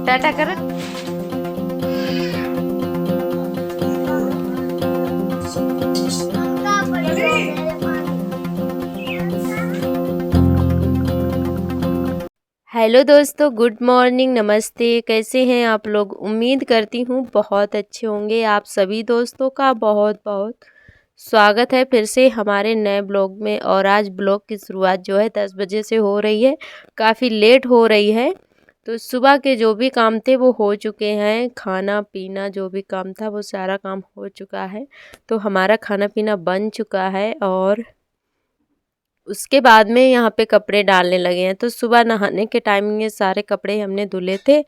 टाटा करो। हेलो दोस्तों, good morning, नमस्ते। कैसे हैं आप लोग? उम्मीद करती हूँ बहुत अच्छे होंगे। आप सभी दोस्तों का बहुत बहुत स्वागत है फिर से हमारे नए ब्लॉग में। और आज ब्लॉग की शुरुआत जो है 10 बजे से हो रही है, काफ़ी लेट हो रही है। तो सुबह के जो भी काम थे वो हो चुके हैं, खाना पीना जो भी काम था वो सारा काम हो चुका है। तो हमारा खाना पीना बन चुका है और उसके बाद में यहाँ पे कपड़े डालने लगे हैं। तो सुबह नहाने के टाइम ये सारे कपड़े हमने धुले थे,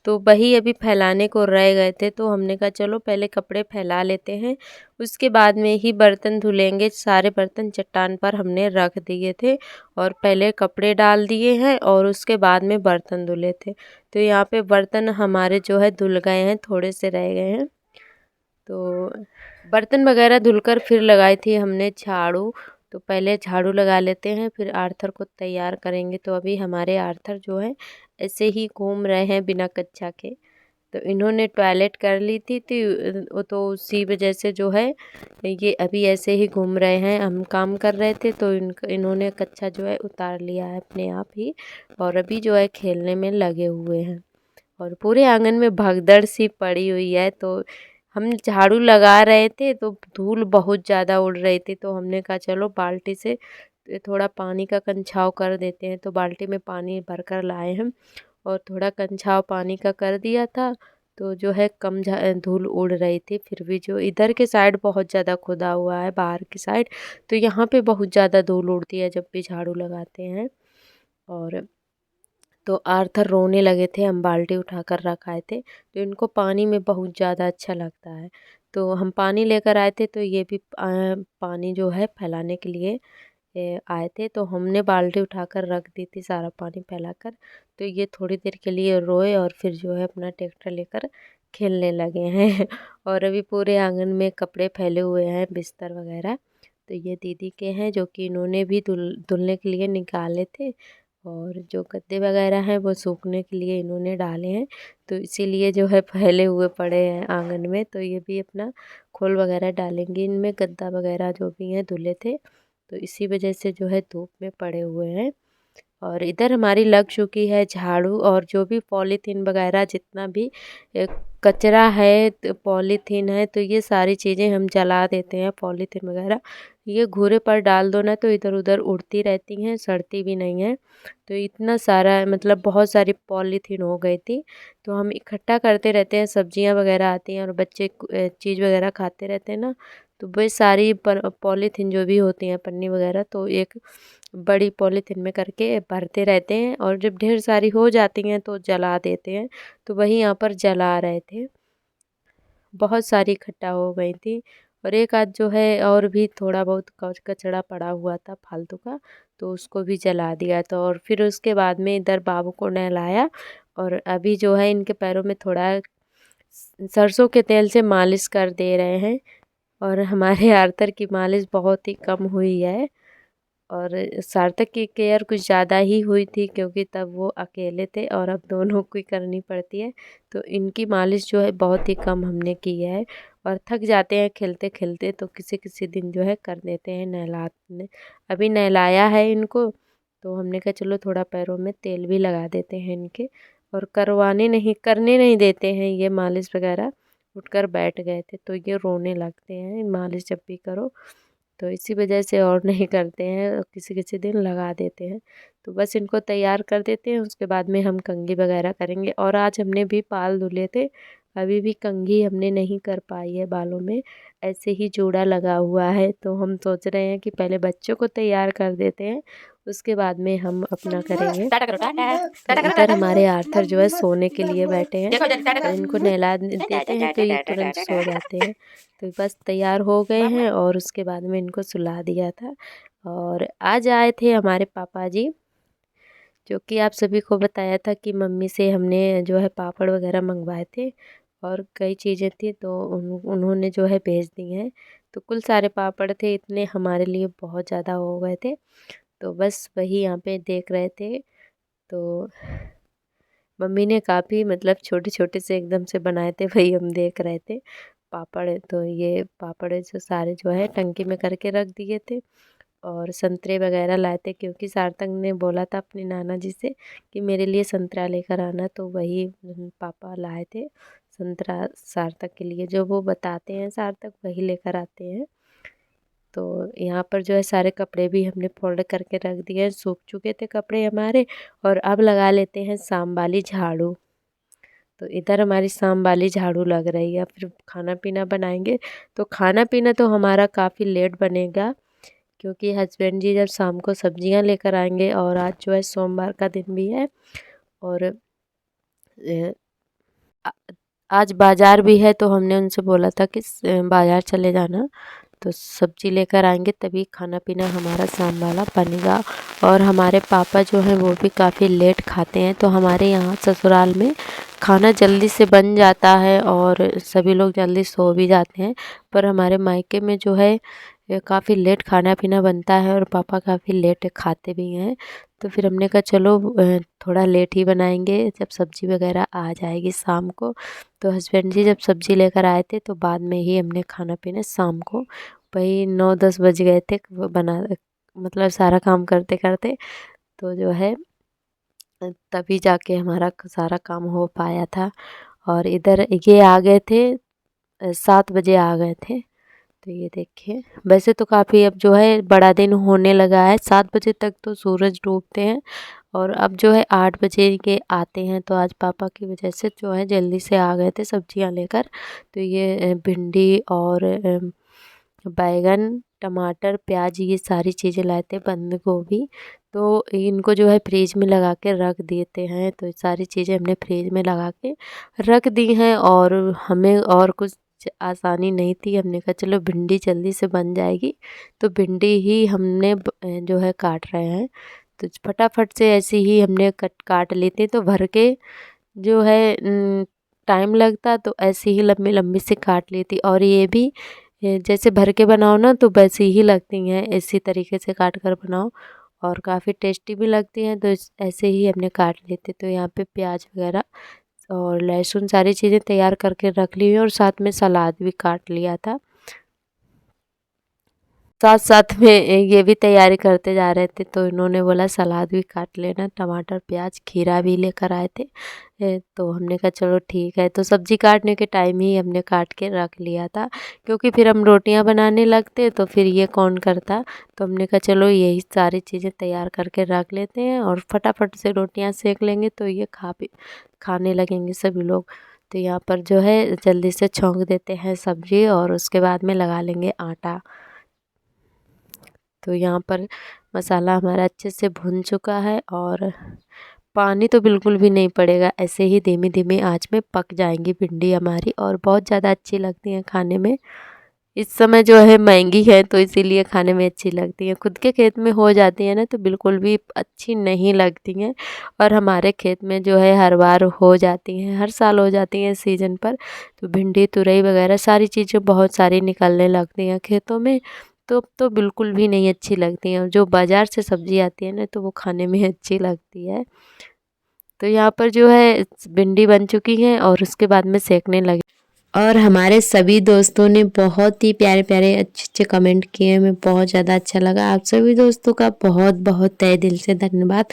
तो वही अभी फैलाने को रह गए थे। तो हमने कहा चलो पहले कपड़े फैला लेते हैं, उसके बाद में ही बर्तन धुलेंगे। सारे बर्तन चट्टान पर हमने रख दिए थे और पहले कपड़े डाल दिए हैं और उसके बाद में बर्तन धुले थे। तो यहाँ पे बर्तन हमारे जो है धुल गए हैं, थोड़े से रह गए हैं। तो बर्तन वगैरह धुलकर फिर लगाई थी हमने झाड़ू। तो पहले झाड़ू लगा लेते हैं, फिर आर्थर को तैयार करेंगे। तो अभी हमारे आर्थर जो है ऐसे ही घूम रहे हैं बिना कच्छा के। तो इन्होंने टॉयलेट कर ली थी वो तो उसी वजह से जो है ये अभी ऐसे ही घूम रहे हैं। हम काम कर रहे थे तो इन्होंने कच्छा जो है उतार लिया है अपने आप ही, और अभी जो है खेलने में लगे हुए हैं। और पूरे आंगन में भगदड़ सी पड़ी हुई है। तो हम झाड़ू लगा रहे थे तो धूल बहुत ज़्यादा उड़ रही थी। तो हमने कहा चलो बाल्टी से थोड़ा पानी का कंछाव कर देते हैं। तो बाल्टी में पानी भरकर लाए हम और थोड़ा कंछाव पानी का कर दिया था। तो जो है कम धूल उड़ रही थी। फिर भी जो इधर के साइड बहुत ज़्यादा खुदा हुआ है, बाहर की साइड, तो यहाँ पे बहुत ज़्यादा धूल उड़ती है जब भी झाड़ू लगाते हैं। और तो आर्थर रोने लगे थे, हम बाल्टी उठाकर रखाए थे। तो इनको पानी में बहुत ज़्यादा अच्छा लगता है। तो हम पानी लेकर आए थे, तो ये भी पानी जो है फैलाने के लिए आए थे। तो हमने बाल्टी उठाकर रख दी थी सारा पानी फैलाकर। तो ये थोड़ी देर के लिए रोए और फिर जो है अपना ट्रैक्टर लेकर खेलने लगे हैं। और अभी पूरे आंगन में कपड़े फैले हुए हैं, बिस्तर वगैरह। तो ये दीदी के हैं जो कि इन्होंने भी धुलने के लिए निकाले थे। और जो गद्दे वगैरह हैं वो सूखने के लिए इन्होंने डाले हैं। तो इसीलिए जो है फैले हुए पड़े हैं आंगन में। तो ये भी अपना खोल वगैरह डालेंगे इनमें, गद्दा वगैरह जो भी हैं धुले थे। तो इसी वजह से जो है धूप में पड़े हुए हैं। और इधर हमारी लग चुकी है झाड़ू। और जो भी पॉलीथीन वगैरह जितना भी कचरा है, पॉलीथीन है, तो ये सारी चीज़ें हम जला देते हैं। पॉलीथीन वगैरह ये घूरे पर डाल दो ना तो इधर उधर उड़ती रहती हैं, सड़ती भी नहीं है। तो इतना सारा मतलब बहुत सारी पॉलीथीन हो गई थी। तो हम इकट्ठा करते रहते हैं, सब्जियां वगैरह आती हैं और बच्चे चीज़ वगैरह खाते रहते हैं ना। तो वही सारी पॉलीथीन जो भी होती हैं, पन्नी वगैरह, तो एक बड़ी पॉलीथीन में करके भरते रहते हैं। और जब ढेर सारी हो जाती हैं तो जला देते हैं। तो वही यहाँ पर जला रहे थे, बहुत सारी इकट्ठा हो गई थी। और एक आध जो है और भी थोड़ा बहुत कचड़ा पड़ा हुआ था फालतू का, तो उसको भी जला दिया था। और फिर उसके बाद में इधर बाबू को नहलाया। और अभी जो है इनके पैरों में थोड़ा सरसों के तेल से मालिश कर दे रहे हैं। और हमारे आर्थर की मालिश बहुत ही कम हुई है। और सार्थक की केयर कुछ ज़्यादा ही हुई थी क्योंकि तब वो अकेले थे और अब दोनों को ही करनी पड़ती है। तो इनकी मालिश जो है बहुत ही कम हमने की है। और थक जाते हैं खेलते खेलते, तो किसी किसी दिन जो है कर देते हैं नहलाने। अभी नहलाया है इनको, तो हमने कहा चलो थोड़ा पैरों में तेल भी लगा देते हैं इनके। और करने नहीं देते हैं ये मालिश वगैरह। उठकर बैठ गए थे तो ये रोने लगते हैं मालिश जब भी करो। तो इसी वजह से और नहीं करते हैं, और किसी किसी दिन लगा देते हैं। तो बस इनको तैयार कर देते हैं, उसके बाद में हम कंघी वगैरह करेंगे। और आज हमने भी बाल धुले थे, अभी भी कंघी हमने नहीं कर पाई है बालों में, ऐसे ही जोड़ा लगा हुआ है। तो हम सोच रहे हैं कि पहले बच्चों को तैयार कर देते हैं, उसके बाद में हम अपना करेंगे। टाटा करो टाटा तो टाटा करो इधर टाटा हमारे आर्थर जो है सोने के लिए बैठे हैं। देखो इधर टाटा और इनको नहला देते हैं तो ये तुरंत सो जाते हैं। तो बस तैयार हो गए हैं और उसके बाद में इनको सुला दिया था। और आज आए थे हमारे पापा जी, जो कि आप सभी को बताया था कि मम्मी से हमने जो है पापड़ वगैरह मंगवाए थे और कई चीज़ें थी, तो उन्होंने जो है भेज दी हैं। तो कुल सारे पापड़ थे, इतने हमारे लिए बहुत ज़्यादा हो गए थे। तो बस वही यहाँ पे देख रहे थे। तो मम्मी ने काफ़ी मतलब छोटे छोटे से एकदम से बनाए थे, वही हम देख रहे थे। पापड़ तो ये पापड़ जो सारे जो है टंकी में करके रख दिए थे। और संतरे वगैरह लाए थे, क्योंकि सार्थक ने बोला था अपने नाना जी से कि मेरे लिए संतरा लेकर आना, तो वही पापा लाए थे संतरा सार्थक के लिए। जो वो बताते हैं सार्थक वही लेकर आते हैं। तो यहाँ पर जो है सारे कपड़े भी हमने फोल्ड करके रख दिए, सूख चुके थे कपड़े हमारे। और अब लगा लेते हैं शाम वाली झाड़ू। तो इधर हमारी शाम वाली झाड़ू लग रही है, फिर खाना पीना बनाएंगे। तो खाना पीना तो हमारा काफ़ी लेट बनेगा, क्योंकि हस्बैंड जी जब शाम को सब्जियां लेकर आएंगे, और आज जो है सोमवार का दिन भी है। और आ- आज बाजार भी है, तो हमने उनसे बोला था कि बाजार चले जाना, तो सब्जी लेकर आएंगे तभी खाना पीना हमारा शाम वाला बनेगा। और हमारे पापा जो हैं वो भी काफ़ी लेट खाते हैं, तो हमारे यहाँ ससुराल में खाना जल्दी से बन जाता है और सभी लोग जल्दी सो भी जाते हैं। पर हमारे मायके में जो है काफ़ी लेट खाना पीना बनता है, और पापा काफ़ी लेट खाते भी हैं। तो फिर हमने कहा चलो थोड़ा लेट ही बनाएंगे, जब सब्जी वगैरह आ जाएगी शाम को। तो हस्बैंड जी जब सब्जी लेकर आए थे, तो बाद में ही हमने खाना पीना शाम को वही 9-10 बज गए थे बना, मतलब सारा काम करते करते। तो जो है तभी जाके हमारा सारा काम हो पाया था। और इधर ये आ गए थे 7 बजे आ गए थे। तो ये देखिए, वैसे तो काफ़ी अब जो है बड़ा दिन होने लगा है, 7 बजे तक तो सूरज डूबते हैं। और अब जो है 8 बजे के आते हैं, तो आज पापा की वजह से जो है जल्दी से आ गए थे सब्जियां लेकर। तो ये भिंडी और बैगन, टमाटर, प्याज, ये सारी चीज़ें लाए थे, बंद गोभी। तो इनको जो है फ्रिज में लगा के रख देते हैं। तो ये सारी चीज़ें हमने फ्रिज में लगा के रख दी हैं, और हमें और कुछ आसानी नहीं थी। हमने कहा चलो भिंडी जल्दी से बन जाएगी, तो भिंडी ही हमने जो है काट रहे हैं। तो फटाफट से ऐसे ही हमने काट ली थी, तो भर के जो है टाइम लगता, तो ऐसे ही लंबी लंबी से काट ली थी। और ये भी जैसे भर के बनाओ ना तो वैसी ही लगती हैं, इसी तरीके से काट कर बनाओ और काफ़ी टेस्टी भी लगती हैं। तो ऐसे ही हमने काट ली थी। तो यहाँ पे प्याज वगैरह और लहसुन सारी चीज़ें तैयार करके रख ली हुई, और साथ में सलाद भी काट लिया था। साथ साथ में ये भी तैयारी करते जा रहे थे, तो इन्होंने बोला सलाद भी काट लेना, टमाटर प्याज खीरा भी लेकर आए थे। तो हमने कहा चलो ठीक है। तो सब्जी काटने के टाइम ही हमने काट के रख लिया था, क्योंकि फिर हम रोटियां बनाने लगते तो फिर ये कौन करता। तो हमने कहा चलो यही सारी चीज़ें तैयार करके रख लेते हैं, और फटाफट से रोटियां सेक लेंगे, तो ये खाने लगेंगे सभी लोग। तो यहाँ पर जो है जल्दी से छौंक देते हैं सब्जी, और उसके बाद में लगा लेंगे आटा। तो यहाँ पर मसाला हमारा अच्छे से भुन चुका है, और पानी तो बिल्कुल भी नहीं पड़ेगा, ऐसे ही धीमी धीमी आंच में पक जाएंगी भिंडी हमारी, और बहुत ज़्यादा अच्छी लगती हैं खाने में। इस समय जो है महंगी है, तो इसीलिए खाने में अच्छी लगती हैं। खुद के खेत में हो जाती है ना, तो बिल्कुल भी अच्छी नहीं लगती हैं। और हमारे खेत में जो है हर बार हो जाती हैं, हर साल हो जाती हैं सीजन पर। तो भिंडी तुरई वगैरह सारी चीज़ें बहुत सारी निकलने लगती हैं खेतों में। तो बिल्कुल भी नहीं अच्छी लगती हैं। जो बाज़ार से सब्ज़ी आती है ना, तो वो खाने में अच्छी लगती है। तो यहाँ पर जो है भिंडी बन चुकी है, और उसके बाद में सेकने लगे। और हमारे सभी दोस्तों ने बहुत ही प्यारे प्यारे अच्छे अच्छे कमेंट किए, हमें बहुत ज़्यादा अच्छा लगा। आप सभी दोस्तों का बहुत बहुत तहे दिल से धन्यवाद।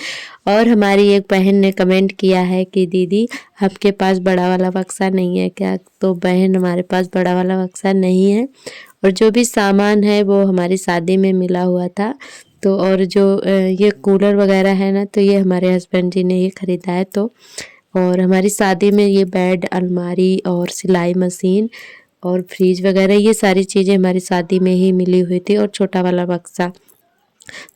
और हमारी एक बहन ने कमेंट किया है कि दीदी आपके पास बड़ा वाला बक्सा नहीं है क्या? तो बहन हमारे पास बड़ा वाला बक्सा नहीं है, और जो भी सामान है वो हमारी शादी में मिला हुआ था। तो और जो ये कूलर वगैरह है ना, तो ये हमारे हस्बैंड जी ने ही ख़रीदा है। तो और हमारी शादी में ये बेड, अलमारी और सिलाई मशीन और फ्रिज वगैरह ये सारी चीज़ें हमारी शादी में ही मिली हुई थी, और छोटा वाला बक्सा।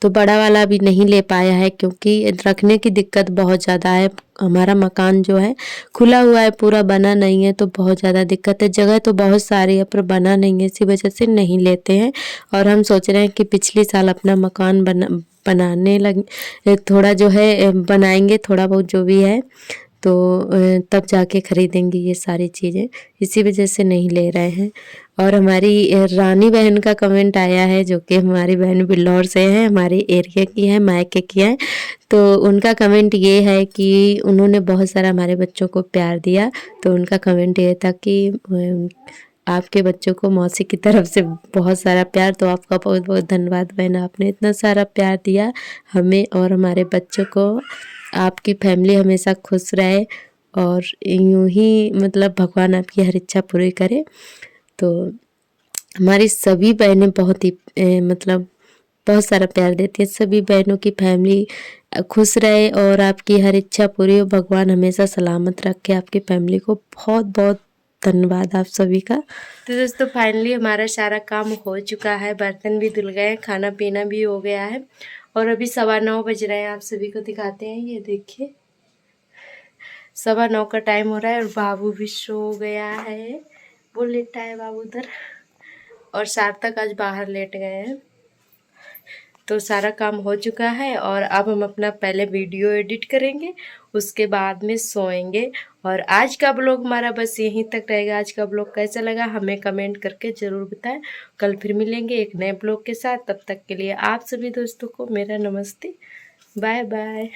तो बड़ा वाला अभी नहीं ले पाया है, क्योंकि रखने की दिक्कत बहुत ज़्यादा है। हमारा मकान जो है खुला हुआ है, पूरा बना नहीं है, तो बहुत ज़्यादा दिक्कत है। जगह तो बहुत सारी है पर बना नहीं है, इसी वजह से नहीं लेते हैं। और हम सोच रहे हैं कि पिछले साल अपना मकान बनाने लगे, थोड़ा जो है बनाएंगे थोड़ा बहुत जो भी है। तो तब जाके ख़रीदेंगे ये सारी चीज़ें, इसी वजह से नहीं ले रहे हैं। और हमारी रानी बहन का कमेंट आया है, जो कि हमारी बहन बिल्लौर से है, हमारे एरिया की है, मायके की है। तो उनका कमेंट ये है कि उन्होंने बहुत सारा हमारे बच्चों को प्यार दिया। तो उनका कमेंट ये था कि आपके बच्चों को मौसी की तरफ से बहुत सारा प्यार। तो आपका बहुत बहुत धन्यवाद बहन, आपने इतना सारा प्यार दिया हमें और हमारे बच्चों को। आपकी फैमिली हमेशा खुश रहे और यूं ही मतलब भगवान आपकी हर इच्छा पूरी करे। तो हमारी सभी बहनें बहुत ही मतलब बहुत सारा प्यार देती हैं। सभी बहनों की फैमिली खुश रहे और आपकी हर इच्छा पूरी हो, भगवान हमेशा सलामत रखे आपकी फैमिली को। बहुत बहुत धन्यवाद आप सभी का। तो दोस्तों फाइनली हमारा सारा काम हो चुका है, बर्तन भी धुल गए, खाना पीना भी हो गया है और अभी 9:15 बज रहे हैं। आप सभी को दिखाते हैं, ये देखिए 9:15 का टाइम हो रहा है और बाबू भी सो गया है, वो लेटा है बाबू उधर। और सार्थक आज बाहर लेट गए हैं। तो सारा काम हो चुका है और अब हम अपना पहले वीडियो एडिट करेंगे, उसके बाद में सोएंगे। और आज का ब्लॉग हमारा बस यहीं तक रहेगा। आज का ब्लॉग कैसा लगा हमें कमेंट करके ज़रूर बताएं। कल फिर मिलेंगे एक नए ब्लॉग के साथ। तब तक के लिए आप सभी दोस्तों को मेरा नमस्ते, बाय बाय।